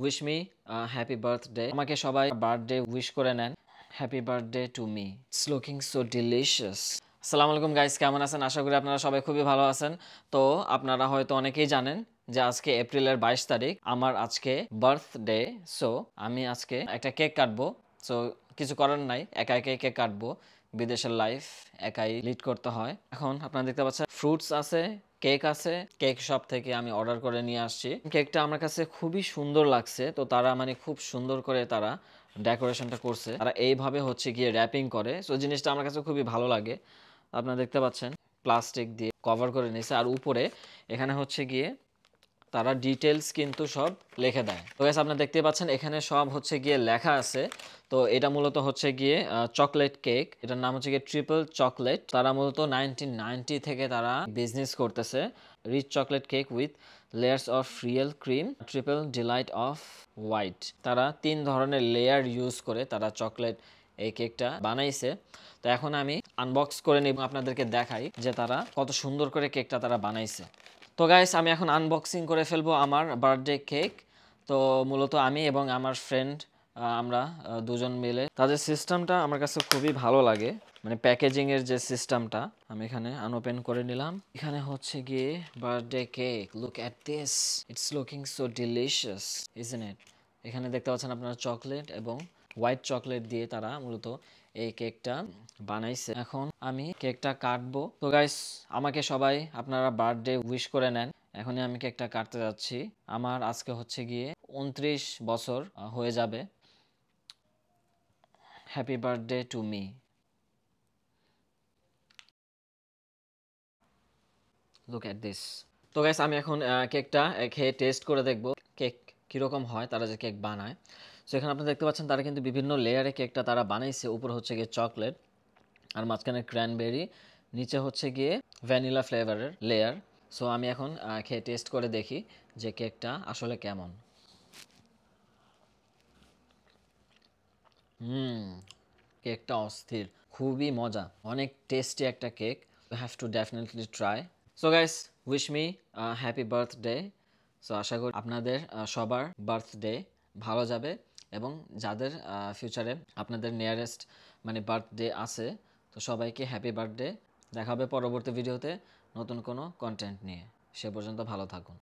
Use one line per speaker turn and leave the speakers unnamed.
Wish me happy birthday. আমাকে সবাই birthday wish করে নেন। Happy birthday to me, it's looking so delicious. আসসালামু আলাইকুম গাইস, কেমন আছেন? আশা করি আপনারা সবাই খুবই ভালো আছেন। তো আপনারা হয়তো অনেকেই জানেন যে আজকে এপ্রিলের 22 তারিখ, আমার আজকে বার্থডে। সো আমি আজকে একটা কেক কাটবো। সো কিছু করার নাই, একা একাই কেক কাটবো। বিদেশের লাইফ একাই লিড করতে হয়। এখন আপনারা দেখতে পাচ্ছেন ফ্রুটস আছে, কেক আছে। কেক শপ থেকে আমি অর্ডার করে নিয়ে আসছি। কেকটা আমার কাছে খুবই সুন্দর লাগছে। তো তারা খুব সুন্দর করে তারা ডেকোরেশনটা করছে। তারা এইভাবে হচ্ছে গিয়ে র্যাপিং করে। সো জিনিসটা আমার কাছে খুবই ভালো লাগে। আপনারা দেখতে পাচ্ছেন প্লাস্টিক দিয়ে কভার করে নিয়েছে, আর উপরে এখানে হচ্ছে গিয়ে তারা ডিটেলস কিন্তু সব লিখে দেয়। তো গাইস আপনারা দেখতে পাচ্ছেন এখানে সব হচ্ছে গিয়ে লেখা আছে। তো এটা মূলত হচ্ছে গিয়ে চকলেট কেক। এটার নাম হচ্ছে গিয়ে ট্রিপল চকলেট। তারা মূলত 1990 থেকে তারা বিজনেস করতেছে। Rich chocolate cake with layers of real cream, triple delight of white. তারা 3 ধরনের লেয়ার ইউজ করে তারা চকলেট এই কেকটা বানাইছে। তো এখন আমি আনবক্স করে নিব, আপনাদেরকে দেখাই যে তারা কত সুন্দর করে কেকটা তারা বানাইছে। তো গাইস আমি এখন আনবক্সিং করে ফেলবো আমার বার্থডে কেক। তো মূলত আমি এবং আমার ফ্রেন্ড আমরা দুজন মিলে, তাদের সিস্টেমটা আমার কাছে খুবই ভালো লাগে। প্যাকেজিং এর যে সিস্টেমটা, আমি এখানে আনওপেন করে নিলাম। এখানে হচ্ছে গিয়ে birthday cake, look at this, it's looking so delicious, isn't it? এখানে দেখতে পাচ্ছেন আপনারা চকলেট এবং হোয়াইট চকলেট দিয়ে তারা মূলত এই কেকটা বানাইছে। এখন আমি কেকটা কাটবো। তো গাইস আমাকে সবাই আপনারা বার্থডে উইশ করে নেন। এখনই আমি কেকটা কাটতে যাচ্ছি। আমার আজকে হচ্ছে গিয়ে 29 বছর হয়ে যাবে। Happy birthday to me. Look at this. তো গাইস আমি এখন কেকটা খেয়ে টেস্ট করে দেখবো কেক কিরকম হয়, তারা যে কেক বানায়। সো এখানে আপনারা দেখতে পাচ্ছেন তারা কিন্তু বিভিন্ন লেয়ারে কেকটা তারা বানাইছে। উপর হচ্ছে গিয়ে চকলেট, আর মাঝখানে ক্র্যানবেরি, নিচে হচ্ছে গিয়ে ভ্যানিলা ফ্লেভারের লেয়ার। সো আমি এখন খেয়ে টেস্ট করে দেখি যে কেকটা আসলে কেমন। হুম, কেকটা অস্থির, খুবই মজা, অনেক টেস্টি একটা cake. You have to definitely try. So guys wish me happy birthday. So আশা করি আপনাদের সবার বার্থডে ভালো যাবে, এবং যাদের ফিউচারে আপনাদের নিয়ারেস্ট বার্থডে আছে, তো সবাইকে হ্যাপি বার্থডে। দেখা হবে পরবর্তী ভিডিওতে নতুন কোনো কন্টেন্ট নিয়ে। সে পর্যন্ত ভালো থাকুন।